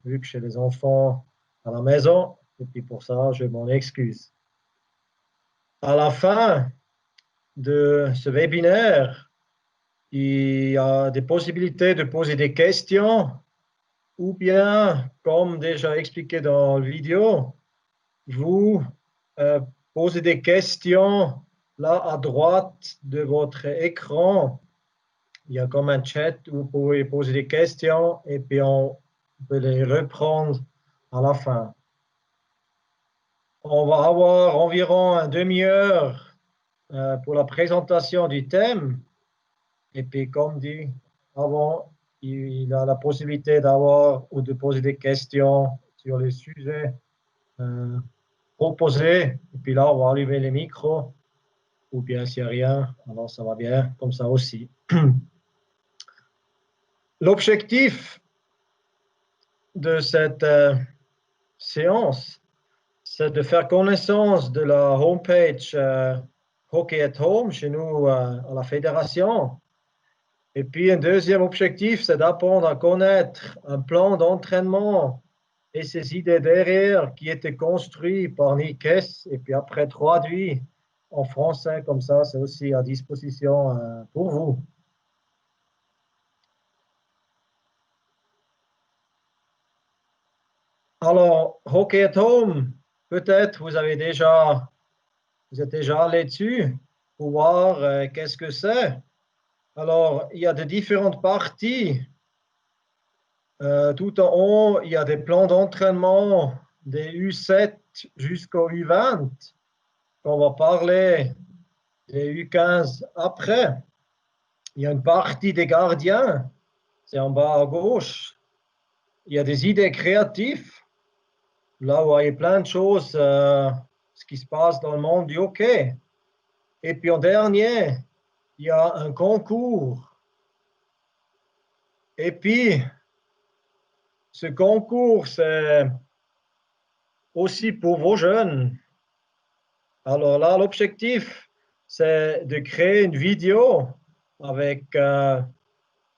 vu que j'ai les enfants à la maison, et puis pour ça, je m'en excuse. À la fin de ce webinaire, il y a des possibilités de poser des questions ou bien, comme déjà expliqué dans la vidéo, vous posez des questions là à droite de votre écran. Il y a comme un chat où vous pouvez poser des questions et puis on peut les reprendre à la fin. On va avoir environ une demi-heure pour la présentation du thème. Et puis, comme dit avant, il a la possibilité d'avoir ou de poser des questions sur les sujets proposés. Et puis là, on va allumer les micros. Ou bien s'il n'y a rien, alors ça va bien, comme ça aussi. L'objectif de cette séance, c'est de faire connaissance de la homepage Hockey at Home chez nous à la fédération. Et puis un deuxième objectif, c'est d'apprendre à connaître un plan d'entraînement et ses idées derrière qui étaient construits par Nick Hess et puis après traduit en français, comme ça, c'est aussi à disposition pour vous. Alors, Hockey at Home, peut-être vous êtes déjà allé dessus pour voir qu'est-ce que c'est. Alors, il y a de différentes parties. Tout en haut, il y a des plans d'entraînement des U7 jusqu'au U20. On va parler des U15 après. Il y a une partie des gardiens, c'est en bas à gauche. Il y a des idées créatives. Là, vous voyez plein de choses, ce qui se passe dans le monde du hockey. Et puis en dernier, il y a un concours. Et puis, ce concours, c'est aussi pour vos jeunes. Alors là, l'objectif, c'est de créer une vidéo avec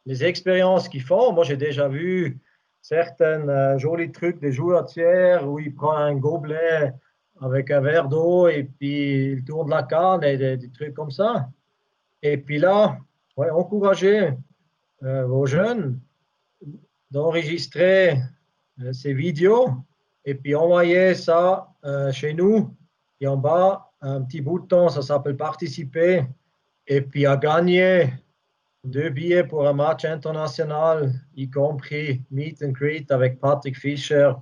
les expériences qu'ils font. Moi, j'ai déjà vu certains jolis trucs des joueurs tiers où ils prennent un gobelet avec un verre d'eau et puis ils tournent la canne et des trucs comme ça. Et puis là, ouais, encourager vos jeunes d'enregistrer ces vidéos et puis envoyer ça chez nous. Et en bas, un petit bouton, ça s'appelle participer. Et puis à gagner 2 billets pour un match international, y compris Meet and Greet avec Patrick Fischer.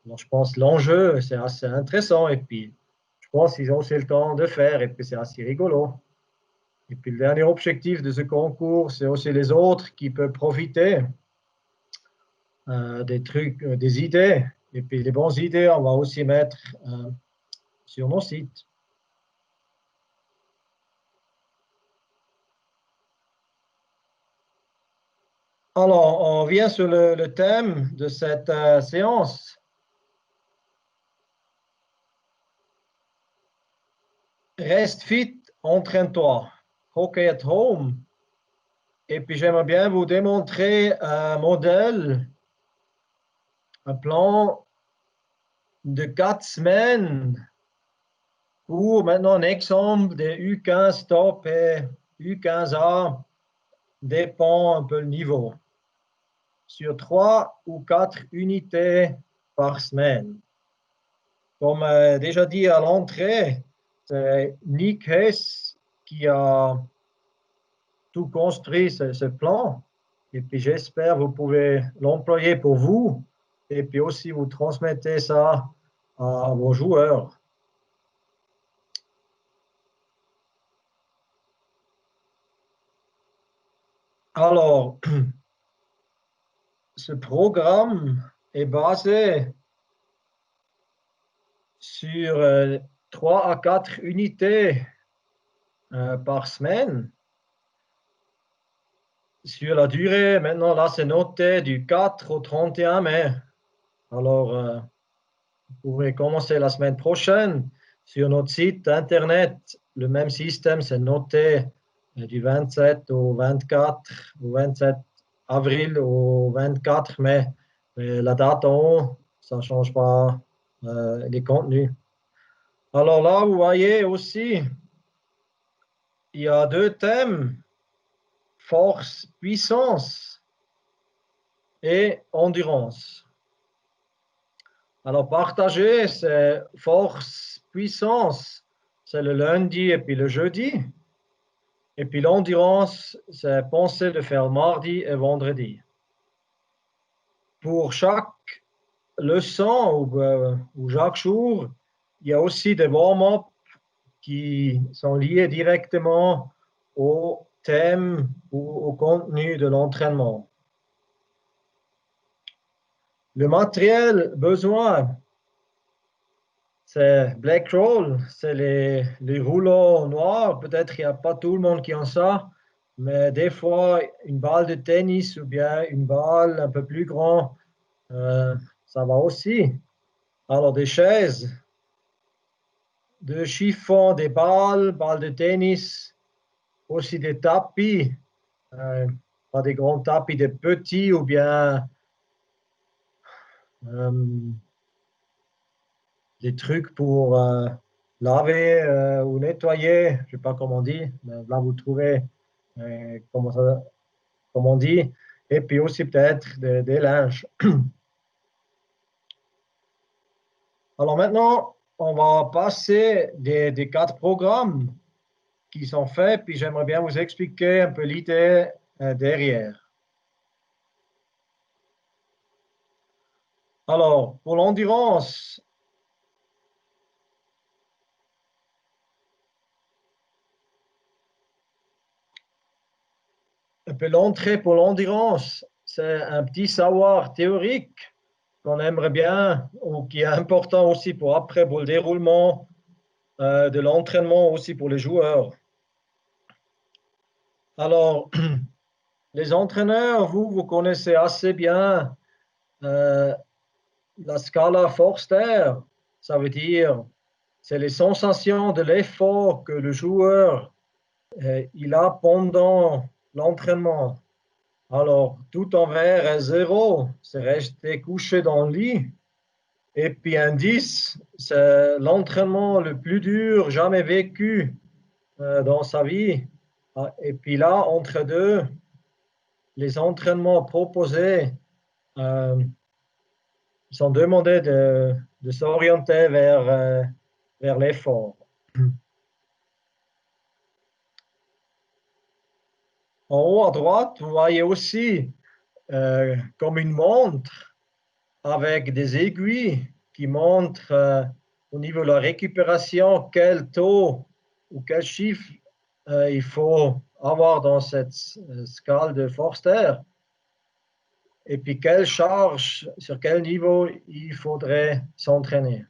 Alors, je pense que l'enjeu, c'est assez intéressant. Et puis, je pense qu'ils ont aussi le temps de faire. Et puis, c'est assez rigolo. Et puis, le dernier objectif de ce concours, c'est aussi les autres qui peuvent profiter des trucs, des idées. Et puis, les bonnes idées, on va aussi mettre sur nos sites. Alors, on vient sur le thème de cette séance. Reste fit, entraîne-toi. Hockey at home. Et puis, j'aimerais bien vous démontrer un modèle, un plan de 4 semaines pour maintenant un exemple des U15 top et U15A, dépend un peu le niveau, sur 3 ou 4 unités par semaine. Comme déjà dit à l'entrée, c'est Nick Hess qui a tout construit ce plan. Et puis j'espère que vous pouvez l'employer pour vous. Et puis aussi vous transmettez ça à vos joueurs. Alors, ce programme est basé sur 3 à 4 unités par semaine. Sur la durée, maintenant, là, c'est noté du 4 au 31 mai. Alors, vous pouvez commencer la semaine prochaine. Sur notre site Internet, le même système, c'est noté du 27 au 24, au 27 avril au 24 mai. Mais la date en haut, ça ne change pas les contenus. Alors là, vous voyez aussi, il y a deux thèmes, force, puissance et endurance. Alors partager, c'est force, puissance, c'est le lundi et puis le jeudi. Et puis l'endurance, c'est penser de faire mardi et vendredi. Pour chaque leçon ou chaque jour, il y a aussi des warm-up qui sont liés directement au thème ou au contenu de l'entraînement. Le matériel besoin, c'est Black Roll, c'est les rouleaux noirs. Peut-être il n'y a pas tout le monde qui en ça, mais des fois, une balle de tennis ou bien une balle un peu plus grande, ça va aussi. Alors, des chaises, de chiffon, des balles, balles de tennis, aussi des tapis, pas des grands tapis, des petits ou bien des trucs pour laver ou nettoyer, je ne sais pas comment on dit, mais là vous trouvez comment on dit, et puis aussi peut-être des linges. Alors maintenant, on va passer des 4 programmes qui sont faits, puis j'aimerais bien vous expliquer un peu l'idée derrière. Alors, pour l'endurance, un peu l'entrée pour l'endurance, c'est un petit savoir théorique qu'on aimerait bien ou qui est important aussi pour après, pour le déroulement de l'entraînement aussi pour les joueurs. Alors, les entraîneurs, vous connaissez assez bien la scala Forster. Ça veut dire, c'est les sensations de l'effort que le joueur il a pendant l'entraînement. Alors, tout envers est 0, c'est rester couché dans le lit. Et puis un 10, c'est l'entraînement le plus dur jamais vécu dans sa vie. Et puis là, entre deux, les entraînements proposés sont demandés de s'orienter vers l'effort. En haut à droite, vous voyez aussi comme une montre avec des aiguilles qui montrent au niveau de la récupération quel taux ou quel chiffre il faut avoir dans cette scale de Forster et puis quelle charge, sur quel niveau il faudrait s'entraîner.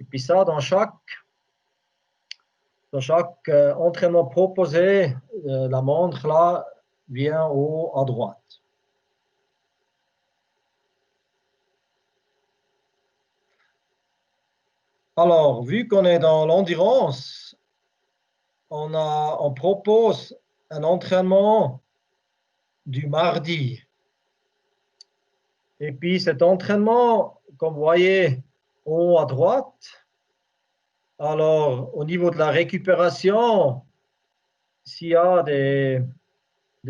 Et puis ça, dans chaque entraînement proposé, la montre là vient au haut à droite. Alors, vu qu'on est dans l'endurance, on propose un entraînement du mardi. Et puis cet entraînement, comme vous voyez en haut à droite, alors au niveau de la récupération, s'il y a des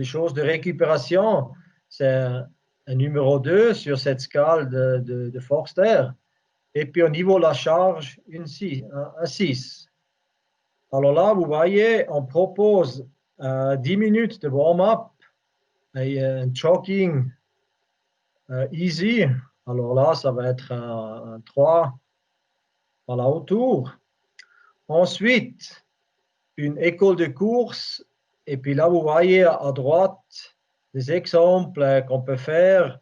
choses de récupération, c'est un numéro 2 sur cette scale de Forster. Et puis au niveau de la charge, un 6. Alors là, vous voyez, on propose 10 minutes de warm-up et un jogging easy. Alors là, ça va être un 3 voilà, autour. Ensuite, une école de course. Et puis là, vous voyez à droite des exemples qu'on peut faire,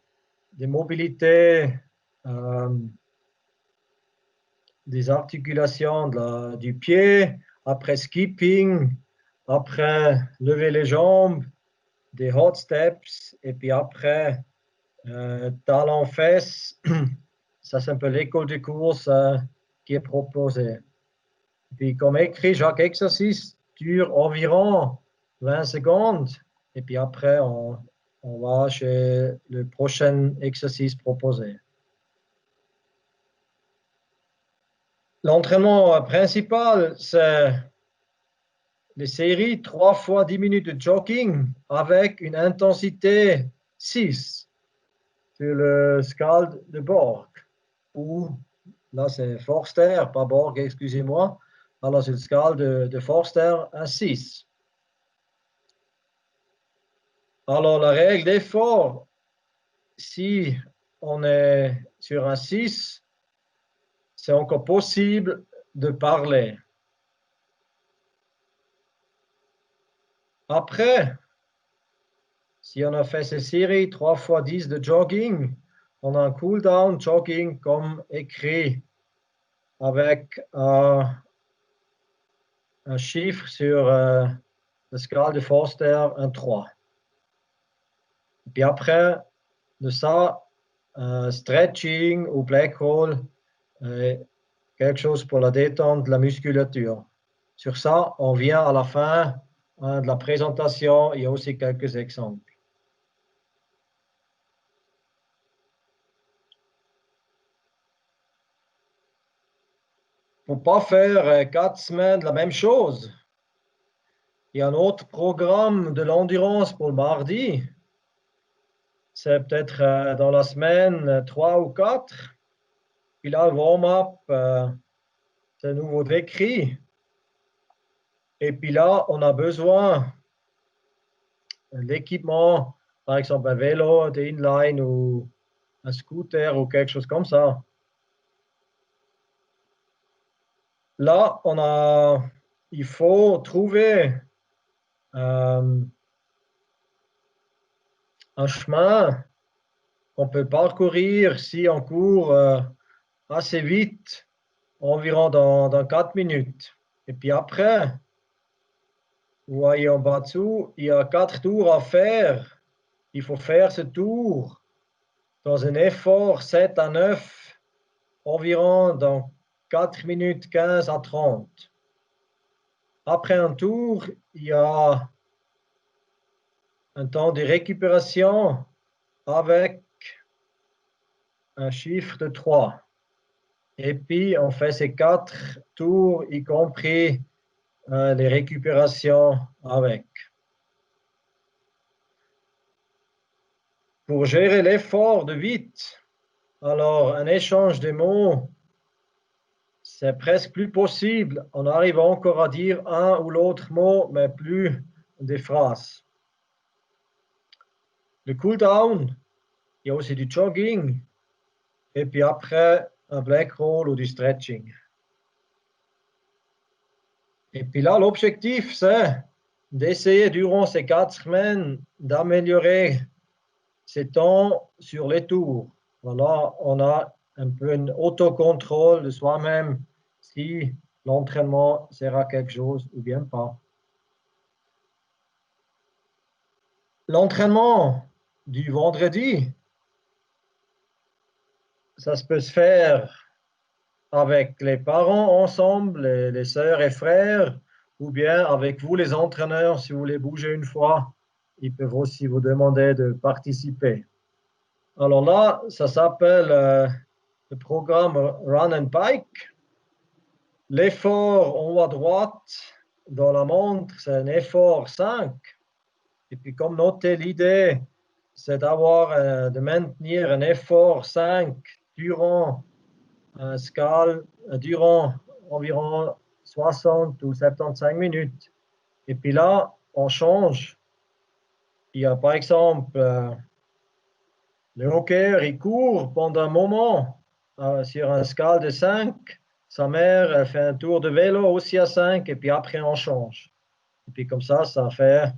des mobilités, des articulations du pied, après skipping, après lever les jambes, des hot steps, et puis après talons fesses. Ça, c'est un peu l'école de course qui est proposée. Puis, comme écrit, chaque exercice dure environ 20 secondes. Et puis après, on on va chez le prochain exercice proposé. L'entraînement principal, c'est les séries 3 fois 10 minutes de jogging avec une intensité 6 sur le scale de Borg. Ou, là c'est Forster, pas Borg, excusez-moi. Alors c'est le scale de Forster, un 6. Alors la règle d'effort, si on est sur un 6, c'est encore possible de parler. Après, si on a fait ces séries 3 fois 10 de jogging, on a un cool-down jogging comme écrit avec un chiffre sur la scale de Forster, un 3. Et puis après de ça, stretching ou black hole, quelque chose pour la détente de la musculature. Sur ça, on vient à la fin de la présentation. Il y a aussi quelques exemples. Il ne faut pas faire 4 semaines de la même chose. Il y a un autre programme de l'endurance pour le mardi. C'est peut-être dans la semaine 3 ou 4. Puis là, le warm-up, c'est nouveau décrit. Et puis là, on a besoin d'équipement, par exemple un vélo, des inline ou un scooter ou quelque chose comme ça. Là, il faut trouver un chemin qu'on peut parcourir si on court assez vite, environ dans 4 minutes. Et puis après, vous voyez en bas dessous, il y a 4 tours à faire. Il faut faire ce tour dans un effort 7 à 9, environ dans 4 minutes 15 à 30. Après un tour, il y a un temps de récupération avec un chiffre de 3. Et puis, on fait ces 4 tours, y compris les récupérations avec. Pour gérer l'effort de vite, alors un échange de mots, c'est presque plus possible. On arrive encore à dire un ou l'autre mot, mais plus des phrases. Le cool-down, il y a aussi du jogging, et puis après, un black roll ou du stretching. Et puis là, l'objectif, c'est d'essayer durant ces 4 semaines d'améliorer ces temps sur les tours. Voilà, on a un peu un autocontrôle de soi-même si l'entraînement sert à quelque chose ou bien pas. L'entraînement du vendredi, ça se peut se faire avec les parents ensemble, les sœurs et frères, ou bien avec vous les entraîneurs, si vous voulez bouger une fois, ils peuvent aussi vous demander de participer. Alors là, ça s'appelle le programme Run and Bike. L'effort en haut à droite dans la montre, c'est un effort 5. Et puis comme noté, l'idée, c'est de maintenir un effort 5 durant un scale, durant environ 60 ou 75 minutes. Et puis là, on change. Il y a par exemple le hockey, il court pendant un moment sur un scale de 5. Sa mère fait un tour de vélo aussi à 5 et puis après on change. Et puis comme ça fait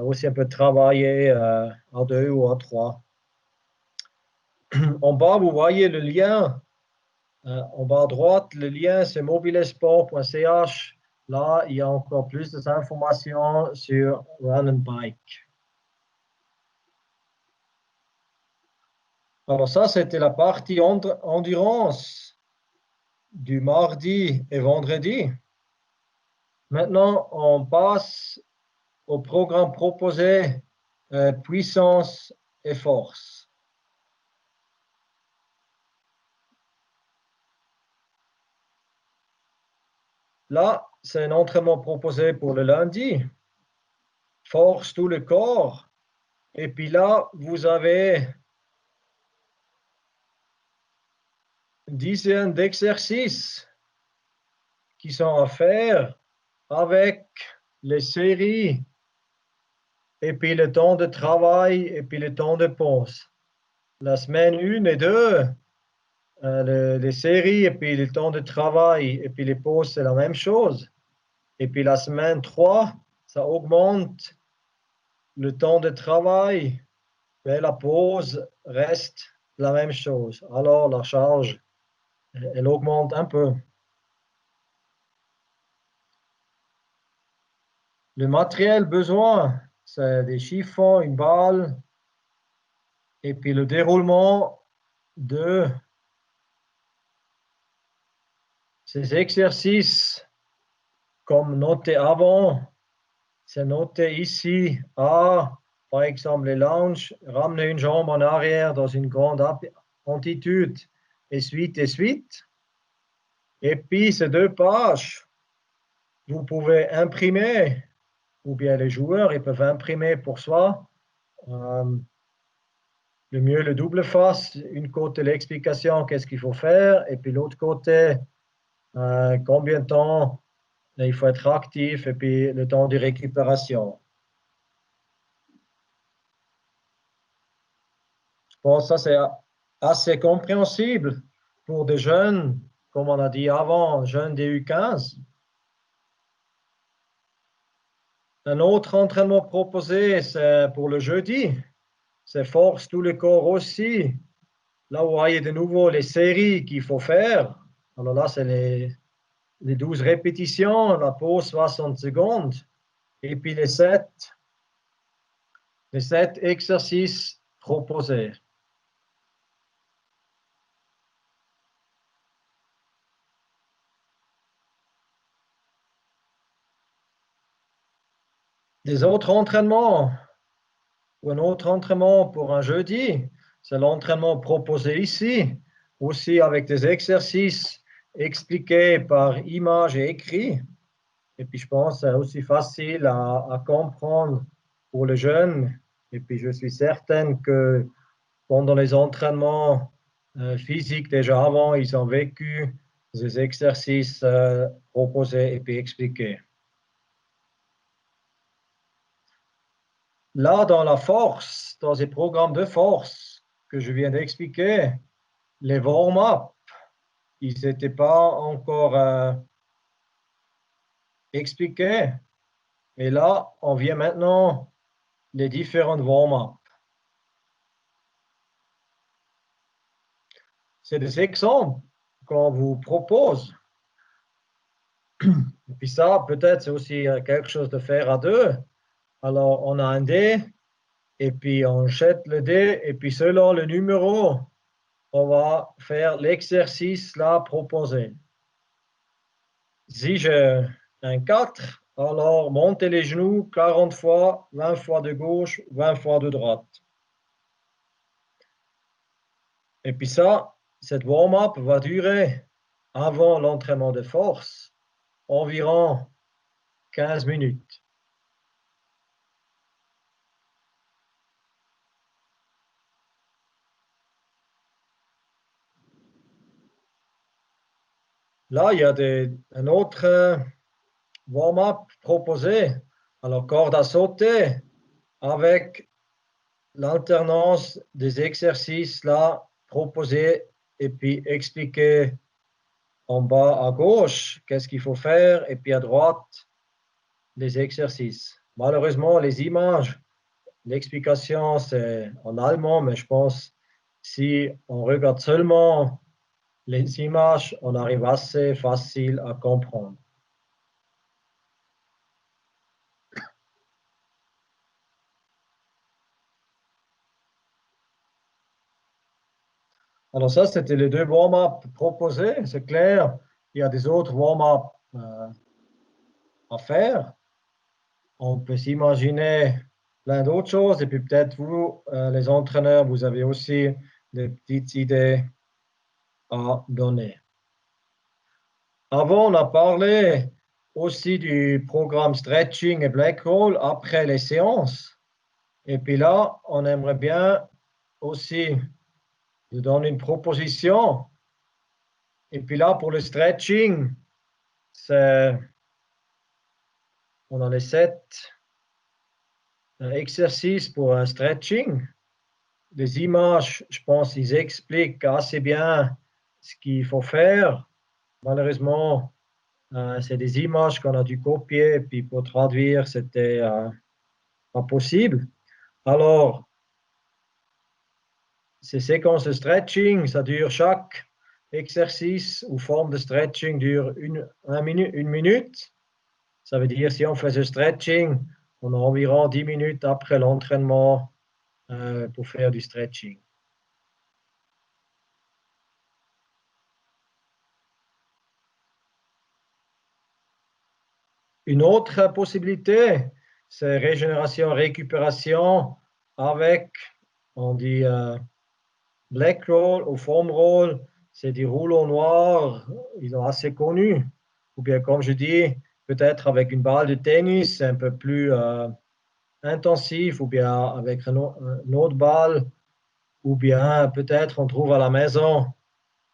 aussi un peu de travailler à 2 ou à 3. En bas, vous voyez le lien. En bas à droite, le lien c'est mobilesport.ch. Là, il y a encore plus d'informations sur Run and Bike. Alors ça, c'était la partie endurance du mardi et vendredi. Maintenant, on passe au programme proposé puissance et force. Là, c'est un entraînement proposé pour le lundi. Force tout le corps. Et puis là, vous avez une dizaine d'exercices qui sont à faire avec les séries et puis le temps de travail et puis le temps de pause. La semaine 1 et 2, les séries et puis le temps de travail et puis les pauses, c'est la même chose. Et puis la semaine 3, ça augmente le temps de travail, mais la pause reste la même chose. Alors la charge, elle augmente un peu. Le matériel besoin, c'est des chiffons, une balle, et puis le déroulement de ces exercices, comme noté avant, c'est noté ici à, par exemple, les lunges, ramener une jambe en arrière dans une grande amplitude, et suite, et suite. Et puis, ces 2 pages, vous pouvez imprimer, ou bien les joueurs, ils peuvent imprimer pour soi. Le mieux, le double face, une côté l'explication, qu'est-ce qu'il faut faire, et puis l'autre côté, combien de temps il faut être actif, et puis le temps de récupération. Je pense que ça, c'est assez compréhensible pour des jeunes, comme on a dit avant, jeunes des U15. Un autre entraînement proposé, c'est pour le jeudi. C'est force tout le corps aussi. Là, vous voyez de nouveau les séries qu'il faut faire. Alors là, c'est les 12 répétitions, la pause 60 secondes, et puis les 7 exercices proposés. Des autres entraînements, ou un autre entraînement pour un jeudi, c'est l'entraînement proposé ici, aussi avec des exercices expliqués par image et écrit. Et puis je pense que c'est aussi facile à comprendre pour les jeunes. Et puis je suis certaine que pendant les entraînements physiques déjà avant, ils ont vécu ces exercices proposés et puis expliqués. Là, dans la force, dans ces programmes de force que je viens d'expliquer, les warm-up, ils n'étaient pas encore expliqués. Et là, on vient maintenant les différents warm-up. C'est des exemples qu'on vous propose. Et puis ça, peut-être, c'est aussi quelque chose de faire à deux. Alors, on a un dé, et puis on jette le dé, et puis selon le numéro, on va faire l'exercice là proposé. Si j'ai un 4, alors montez les genoux 40 fois, 20 fois de gauche, 20 fois de droite. Et puis ça, cette warm-up va durer avant l'entraînement de force environ 15 minutes. Là, il y a un autre warm-up proposé. Alors, corde à sauter avec l'alternance des exercices là proposés et puis expliqués en bas à gauche, qu'est-ce qu'il faut faire, et puis à droite, les exercices. Malheureusement, les images, l'explication, c'est en allemand, mais je pense si on regarde seulement les images, on arrive assez facile à comprendre. Alors ça, c'était les 2 warm-up proposés, c'est clair. Il y a des autres warm-up à faire. On peut s'imaginer plein d'autres choses. Et puis peut-être vous, les entraîneurs, vous avez aussi des petites idées à donner. Avant, on a parlé aussi du programme stretching et black roll après les séances. Et puis là, on aimerait bien aussi vous donner une proposition. Et puis là, pour le stretching, on a les 7 exercices pour un stretching. Les images, je pense, ils expliquent assez bien ce qu'il faut faire. Malheureusement, c'est des images qu'on a dû copier, puis pour traduire, c'était pas possible. Alors, ces séquences de stretching, ça dure chaque exercice ou forme de stretching dure une minute. Ça veut dire si on fait ce stretching, on a environ 10 minutes après l'entraînement pour faire du stretching. Une autre possibilité, c'est régénération, récupération avec, on dit black roll ou foam roll, c'est des rouleaux noirs, ils sont assez connus. Ou bien, comme je dis, peut-être avec une balle de tennis, c'est un peu plus intensif, ou bien avec une autre balle, ou bien peut-être on trouve à la maison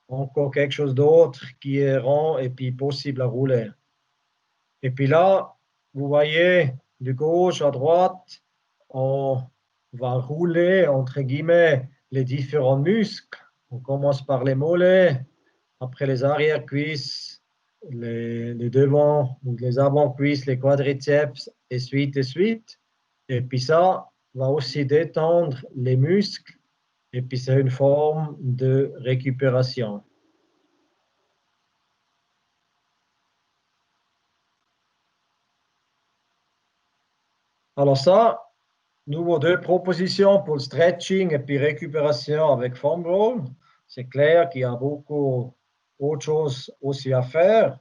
encore quelque chose d'autre qui est rond et puis possible à rouler. Et puis là, vous voyez, de gauche à droite, on va rouler, entre guillemets, les différents muscles. On commence par les mollets, après les arrière-cuisses, les devants ou les avant-cuisses, les quadriceps, et suite, et suite. Et puis ça va aussi détendre les muscles, et puis c'est une forme de récupération. Alors ça, nous avons deux propositions pour le stretching et puis récupération avec foam roll. C'est clair qu'il y a beaucoup d'autres choses aussi à faire,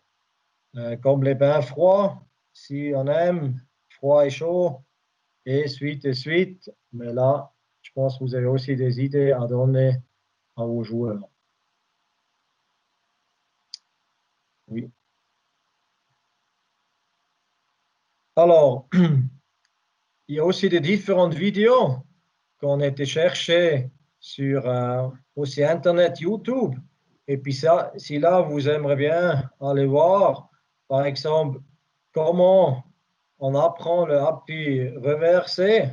comme les bains froids, si on aime, froid et chaud, et suite et suite. Mais là, je pense que vous avez aussi des idées à donner à vos joueurs. Oui. Alors, il y a aussi des différentes vidéos qu'on a été chercher sur aussi Internet, YouTube. Et puis ça, si là, vous aimeriez bien aller voir, par exemple, comment on apprend le appui reversé,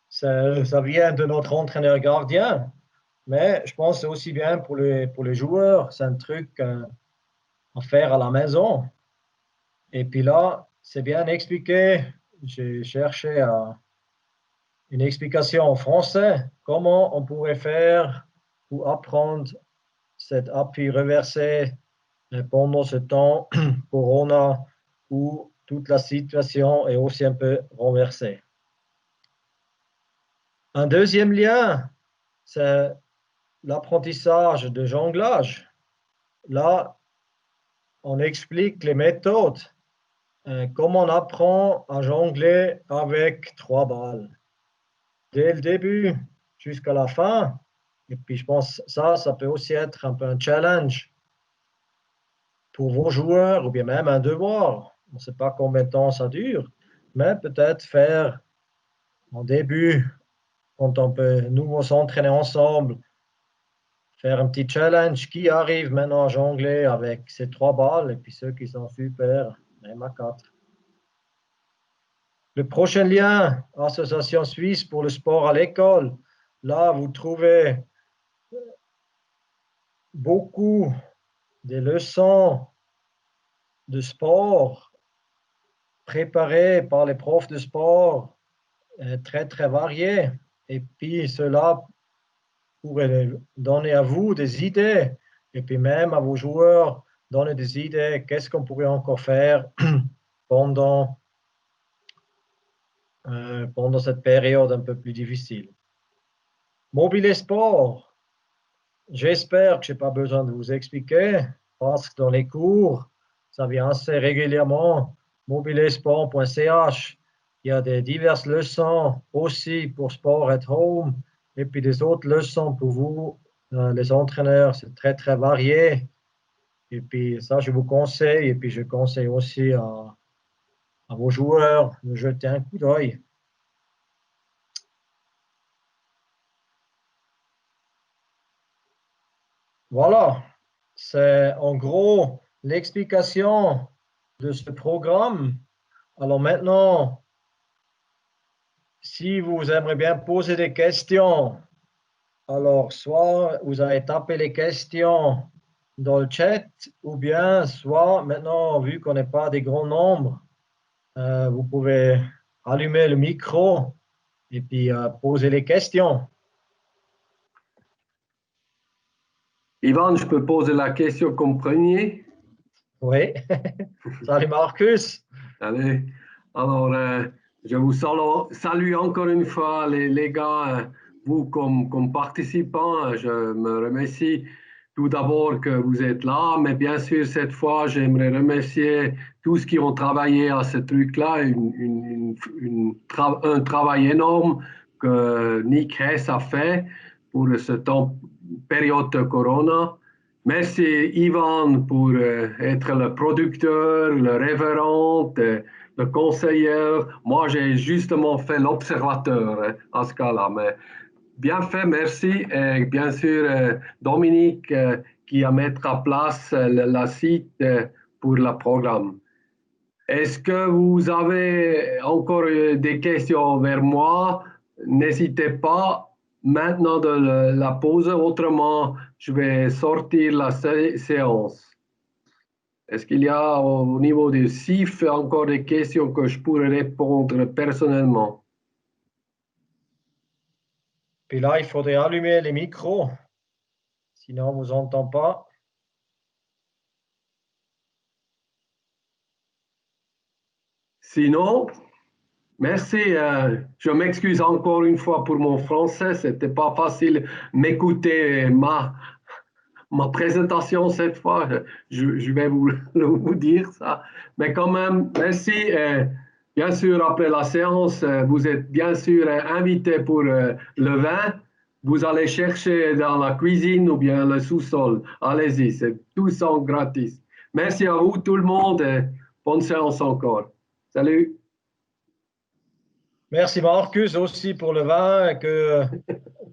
ça vient de notre entraîneur gardien, mais je pense que c'est aussi bien pour les joueurs, c'est un truc à faire à la maison. Et puis là, c'est bien expliqué, j'ai cherché une explication en français, comment on pourrait faire pour apprendre cet appui reversé pendant ce temps Corona où toute la situation est aussi un peu renversée. Un deuxième lien, c'est l'apprentissage de jonglage. Là, on explique les méthodes, comment on apprend à jongler avec 3 balles. Dès le début jusqu'à la fin. Et puis je pense que ça peut aussi être un peu un challenge pour vos joueurs ou bien même un devoir. On ne sait pas combien de temps ça dure, mais peut-être faire en début, quand on peut nous s'entraîner ensemble, faire un petit challenge qui arrive maintenant à jongler avec ces 3 balles et puis ceux qui sont super, même à 4. Le prochain lien, Association suisse pour le sport à l'école. Là, vous trouvez beaucoup des leçons de sport préparées par les profs de sport, très, très variées. Et puis, cela pourrait donner à vous des idées, et puis même à vos joueurs, donner des idées, qu'est-ce qu'on pourrait encore faire pendant cette période un peu plus difficile. Mobile Sport, j'espère que je n'ai pas besoin de vous expliquer, parce que dans les cours, ça vient assez régulièrement, mobilesport.ch, Il y a des diverses leçons aussi pour Sport at Home et puis des autres leçons pour vous, les entraîneurs. C'est très, très varié. Et puis ça, je vous conseille. Et puis je conseille aussi à vos joueurs de jeter un coup d'œil. Voilà, c'est en gros l'explication de ce programme. Alors maintenant, si vous aimeriez bien poser des questions, alors soit vous allez taper les questions dans le chat, ou bien soit maintenant, vu qu'on n'est pas des grands nombres, vous pouvez allumer le micro et puis poser les questions. Ivan, je peux poser la question comme premier? Oui. Salut Marcus. Allez. Alors, je vous salue encore une fois, les gars, vous comme participants. Je me remercie tout d'abord que vous êtes là, mais bien sûr, cette fois, j'aimerais remercier tous qui ont travaillé à ce truc-là, un travail énorme que Nick Hess a fait pour ce temps, période de Corona. Merci Ivan pour être le producteur, le référent, le conseiller. Moi, j'ai justement fait l'observateur à ce cas-là. Mais bien fait, merci. Et bien sûr, Dominique qui a mis en place la site pour le programme. Est-ce que vous avez encore des questions vers moi? N'hésitez pas maintenant de la poser, autrement je vais sortir la séance. Est-ce qu'il y a au niveau du CIF encore des questions que je pourrais répondre personnellement? Puis là, il faudrait allumer les micros, sinon on ne vous entend pas. Sinon, merci. Je m'excuse encore une fois pour mon français. C'était pas facile m'écouter ma présentation cette fois. Je vais vous dire ça. Mais quand même, merci. Bien sûr, après la séance, vous êtes bien sûr invité pour le vin. Vous allez chercher dans la cuisine ou bien le sous-sol. Allez-y, c'est tout ça gratis. Merci à vous, tout le monde. Et bonne séance encore. Salut. Merci Marcus aussi pour le vin que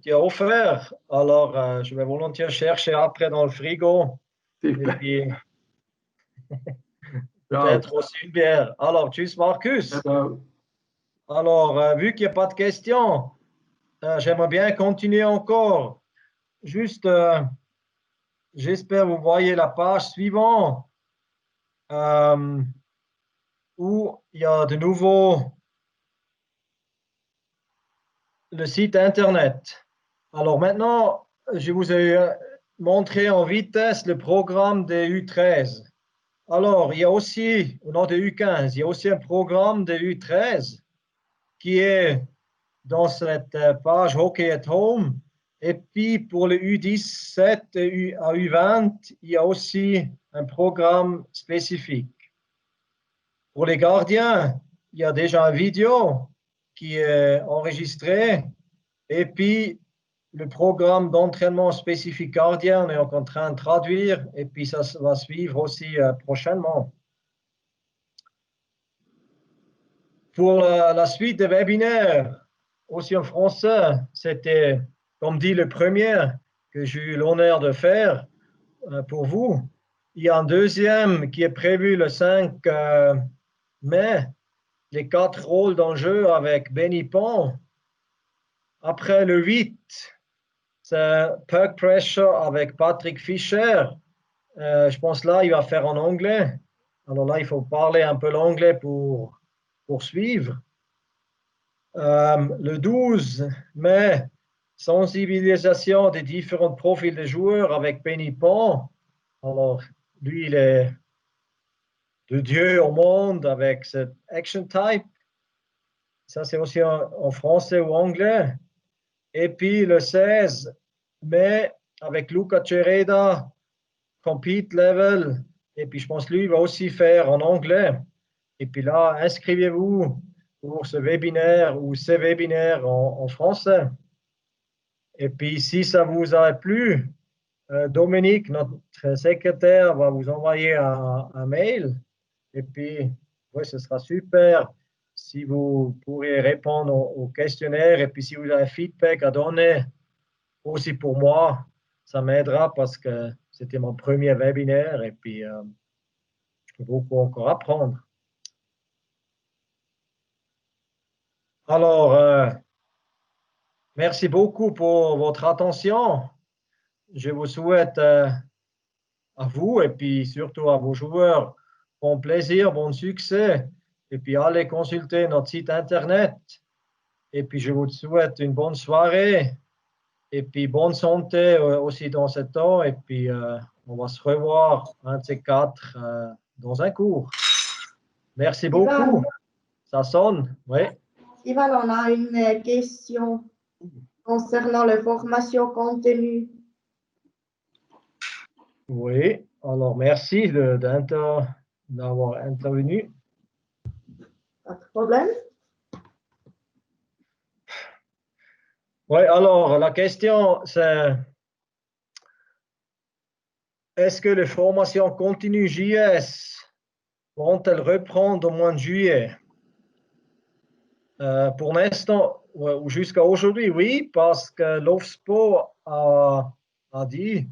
tu as offert. Alors, je vais volontiers chercher après dans le frigo. Et Super. puis, Ciao. peut-être aussi une bière. Alors, tchuss Marcus. Ciao. Alors, vu qu'il n'y a pas de questions, j'aimerais bien continuer encore. Juste, j'espère que vous voyez la page suivante où il y a de nouveau le site Internet. Alors maintenant, je vous ai montré en vitesse le programme des U13. Alors, il y a aussi, non des U15, il y a aussi un programme des U13 qui est dans cette page Hockey at Home. Et puis pour les U17 et à U20, il y a aussi un programme spécifique. Pour les gardiens, il y a déjà une vidéo qui est enregistrée. Et puis, le programme d'entraînement spécifique gardien, on est en train de traduire. Et puis, ça va suivre aussi prochainement. Pour la suite des webinaires, aussi en français, c'était, comme dit, le premier que j'ai eu l'honneur de faire pour vous. Il y a un deuxième qui est prévu le 5 mai, les 4 rôles d'enjeu avec Benny Pont. Après le 8, c'est Puck Pressure avec Patrick Fischer. Je pense là, il va faire en anglais. Alors là, il faut parler un peu l'anglais pour suivre. Le 12 mai, sensibilisation des différents profils de joueurs avec Benny Pont. Alors, lui, il est de Dieu au monde avec cette action type. Ça, c'est aussi en français ou anglais. Et puis le 16 mai, avec Luca Cereda, Compete Level. Et puis je pense lui, il va aussi faire en anglais. Et puis là, inscrivez-vous pour ce webinaire ou ces webinaires en français. Et puis, si ça vous a plu, Dominique, notre secrétaire, va vous envoyer un mail. Et puis, oui, ce sera super si vous pourrez répondre au questionnaire. Et puis, si vous avez un feedback à donner, aussi pour moi, ça m'aidera parce que c'était mon premier webinaire. Et puis, je peux beaucoup encore apprendre. Alors, merci beaucoup pour votre attention. Je vous souhaite à vous et puis surtout à vos joueurs bon plaisir, bon succès. Et puis allez consulter notre site internet. Et puis je vous souhaite une bonne soirée. Et puis bonne santé aussi dans ce temps. Et puis on va se revoir un de ces quatre dans un cours. Merci beaucoup. Ivan, Ça sonne, oui. Ivan, on a une question concernant la formation continue. Oui, alors merci d'avoir intervenu. Pas de problème. Oui, alors la question c'est est-ce que les formations continues JS vont-elles reprendre au mois de juillet? Pour l'instant, ou jusqu'à aujourd'hui, oui, parce que l'OFSPO a dit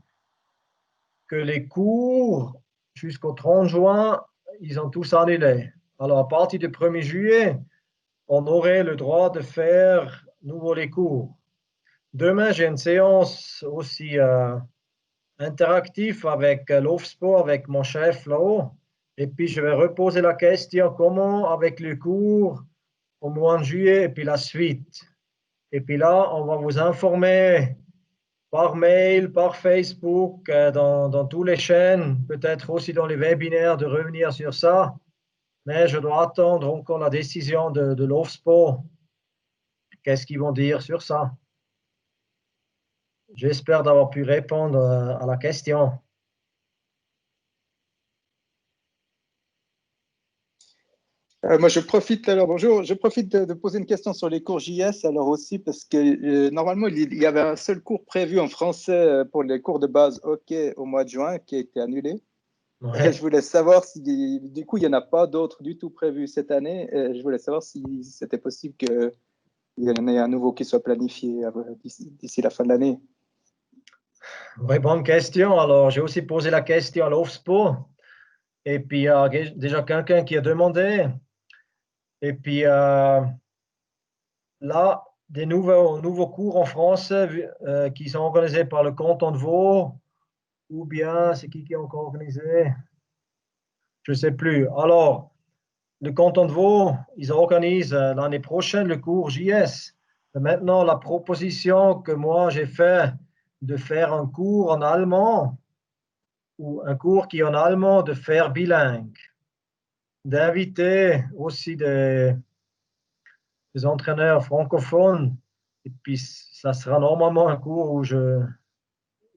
que les cours jusqu'au 30 juin, ils ont tous annulé. Alors, à partir du 1er juillet, on aurait le droit de faire nouveau les cours. Demain, j'ai une séance aussi interactive avec l'OFSPO, avec mon chef là-haut. Et puis, je vais reposer la question comment, avec le cours, au mois de juillet, et puis la suite. Et puis là, on va vous informer par mail, par Facebook, dans toutes les chaînes, peut-être aussi dans les webinaires, de revenir sur ça. Mais je dois attendre encore la décision de l'OFSPO. Qu'est-ce qu'ils vont dire sur ça? J'espère d'avoir pu répondre à la question. Moi, je profite, alors bonjour, je profite de poser une question sur les cours JS, alors aussi parce que normalement, il y avait un seul cours prévu en français pour les cours de base hockey au mois de juin qui a été annulé. Ouais. Je voulais savoir si, du coup, il n'y en a pas d'autres du tout prévus cette année. Je voulais savoir si c'était possible qu'il y en ait un nouveau qui soit planifié d'ici la fin de l'année. Oui, bonne question. Alors, j'ai aussi posé la question à l'OFSPO. Et puis, il y a déjà quelqu'un qui a demandé. Et puis, là, des nouveaux cours en français qui sont organisés par le canton de Vaud, ou bien c'est qui a encore organisé? Je ne sais plus. Alors, le canton de Vaud, ils organisent l'année prochaine le cours JS. Et maintenant, la proposition que moi j'ai faite de faire un cours en allemand, ou un cours qui est en allemand, de faire bilingue, d'inviter aussi des entraîneurs francophones. Et puis, ça sera normalement un cours où je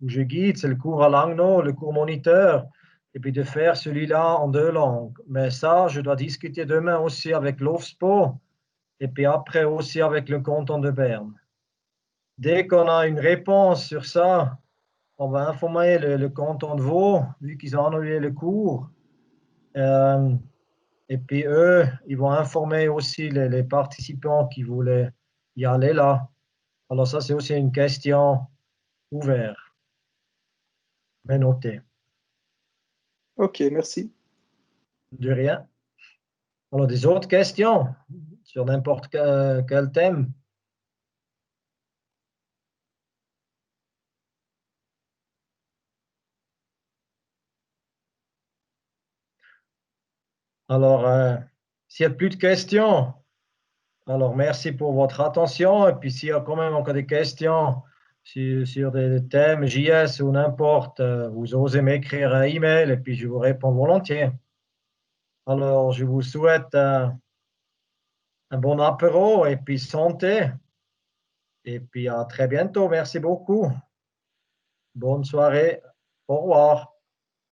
guide, c'est le cours à Langnau, le cours moniteur, et puis de faire celui-là en 2 langues. Mais ça, je dois discuter demain aussi avec l'OFSPO, et puis après aussi avec le canton de Berne. Dès qu'on a une réponse sur ça, on va informer le canton de Vaud, vu qu'ils ont annulé le cours. Et puis eux, ils vont informer aussi les participants qui voulaient y aller là. Alors ça, c'est aussi une question ouverte, mais notée. Ok, merci. De rien. Alors, des autres questions sur n'importe quel thème? Alors, s'il n'y a plus de questions, alors merci pour votre attention. Et puis, s'il y a quand même encore des questions sur des thèmes JS ou n'importe, vous osez m'écrire un email et puis je vous réponds volontiers. Alors, je vous souhaite un bon apéro et puis santé. Et puis à très bientôt. Merci beaucoup. Bonne soirée. Au revoir.